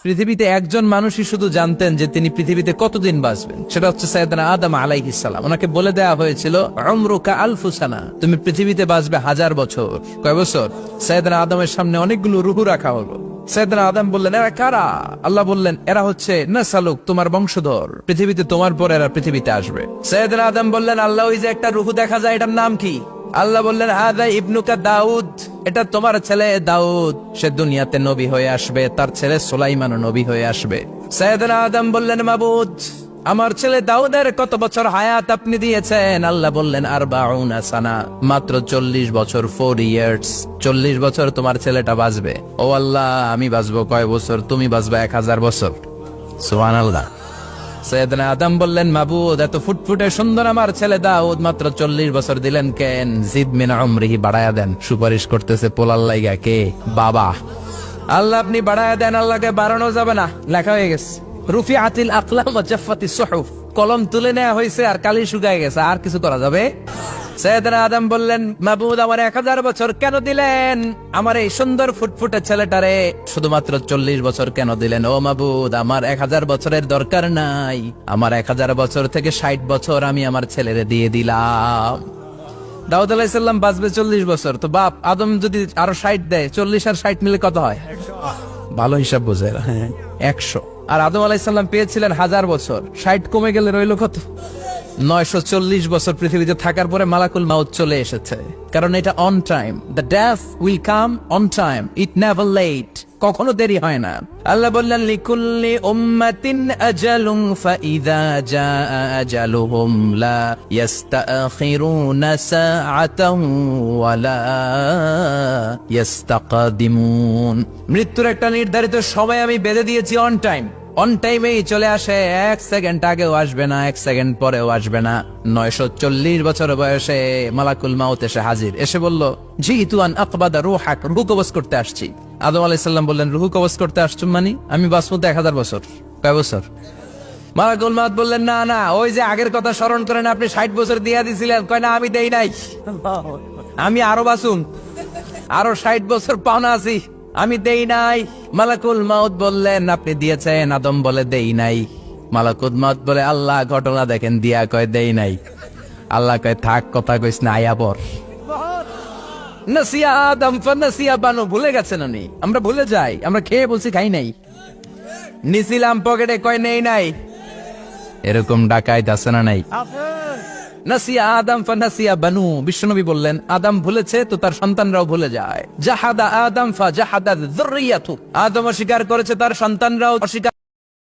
পৃথিবীতে একজন মানুষই শুধু জানতেন যে তিনি পৃথিবীতে কতদিন বাঁচবেন, সেটা হচ্ছে সাইয়েদনা আদম আলাইহিস সালাম। ওনাকে বলে দেয়া হয়েছিল উমরুকা আলফু সানা, তুমি পৃথিবীতে বাঁচবে 1000 বছর। কয় বছর? সাইয়েদনা আদমের সামনে অনেকগুলো রূহ রাখা হলো। সাইয়েদনা আদম বললেন, এরা কারা? আল্লাহ বললেন, এরা হচ্ছে নাসালুক, তোমার বংশধর, পৃথিবীতে তোমার পর এরা পৃথিবীতে আসবে। সাইয়েদনা আদম বললেন, আল্লাহ ওই যে একটা রূহ দেখা যায়, এটার নাম কি? আল্লাহ বললেন, হাদা ইবনুকা দাউদ, এটা তোমার ছেলে দাউদ, সে দুনিয়াতে নবী হয়ে আসবে, তার ছেলে সুলাইমানও নবী হয়ে আসবে। সাইয়েদনা আদম বললেন, মাবুদ, আমার ছেলে দাউদের কত বছর হায়াত আপনি দিয়েছেন? আল্লাহ বললেন, 40 সানা, মাত্র 40 বছর, 4 ইয়ার্স, 40 বছর তোমার ছেলেটা বাঁচবে। ও আল্লাহ, আমি বাঁচবো কয় বছর? তুমি বাঁচবে 1000 বছর। সুবহানাল্লাহ। সাইয়েদনা আদম বললেন, মাবুদ, এত ফুটফুটে সুন্দর আমার ছেলে দাউদ, মাত্র 40 বছর দিলেন কেন? জিদ মিন উমরিহি, বাড়ায়া দেন। সুপারিশ করতেছে পোলার লাইগা কে? বাবা। আল্লাহ আপনি বাড়ায়া দেন, আল্লাহকে বাড়ানো যাবে না। লেখা হয়ে গেছে, রুফিআতিল আকলাম ওয়া জাফফাতিস সুহুফ, কলম তুলে নেওয়া হয়েছে আর কালি শুকায় গেছে, আর কিছু করা যাবে? সাইয়েদনা আদম বললেন, মাবুদ, আমার 1000 বছর কেন দিলেন? আমার এই সুন্দর ফুটফুটে ছেলেটারে শুধুমাত্র 40 বছর কেন দিলেন? ও মাবুদ, আমার 1000 বছরের দরকার নাই, আমার 1000 বছর থেকে 60 বছর আমি আমার ছেলেরে দিয়ে দিলাম। দাউদ আলাইহিস সালাম বাঁচবে 40 বছর, তো বাপ আদম যদি আরো 60 দেয়, 40 আর 60 মিলে কত হয়? ভালো হিসাব বোঝে, 100। আর আদম আলাইহিস সালাম পেয়েছিলেন 1000 বছর, 60 কমে গেলে রইল কত? 940 বছর পৃথিবীতে থাকার পরে মালাকুল মাউত চলে এসেছে, কারণ এটা on time. The death will come on time, it never late, কখনো দেরি হয় না। আল্লাহ বললেন, লিকুল্লি উম্মাতিন আজালুন ফাইযা জাআ আজালুহুম লা ইস্তাখিরুনা সাআতান ওয়া লা ইস্তাকদিমুন। মৃত্যুর একটা নির্ধারিত সময় আমি বেঁধে দিয়েছি, অন টাইম, অন টাইমেই চলে আসে, 1 সেকেন্ড আগেও আসবে না, 1 সেকেন্ড পরেও আসবে না। 940 বছর বয়সে মালাকুল মাউত এসে হাজির, এসে বলল, জিতু আন আকবাদা রূহাক, রূহ কবজ করতে আসছি। আদম আলাইহিস সালাম বললেন, রূহ কবজ করতে আসছো মানে? আমি বাঁচবো তো 1000 বছর। কয় বছর? মালাকুল মাউত বললেন, না না, ওই যে আগের কথা স্মরণ করেন, আপনি 60 বছর দিয়া দিছিলেন। কয় না, আমি দেই নাই, আমি আরো বাঁচুম, আরো 60 বছর পাওনা আছি, আমি দেই নাই। মালাকুল মাউত বললেন, আপনি দিয়েছেন। আদম বলে, দেই নাই। মালাকুল মাউত বলে, আল্লাহ ঘটনা দেখেন, দিয়া কয় দেই নাই। আল্লাহ কয়, থাক, কথা কইস না, আয়া পর। নাসিয়া আদম ফানাসিয়া বানু, ভুলে গেছেন উনি। আমরা ভুলে যাই, আমরা খেয়ে বলছি খাই নাই, নিছিলাম পকেটে, কয় নেই নাই। এরকম ডাকাইত আছে না নাই? নাসিয়া আদম ফানাসিয়া বানু, বিশ্বনবী বললেন, আদম ভুলেছে তো তার সন্তানরাও ভুলে যায়। জাহাদা আদম ফাজাহাদা যুররিয়াতু, আদম অস্বীকার করেছে, তার সন্তানরাও অস্বীকার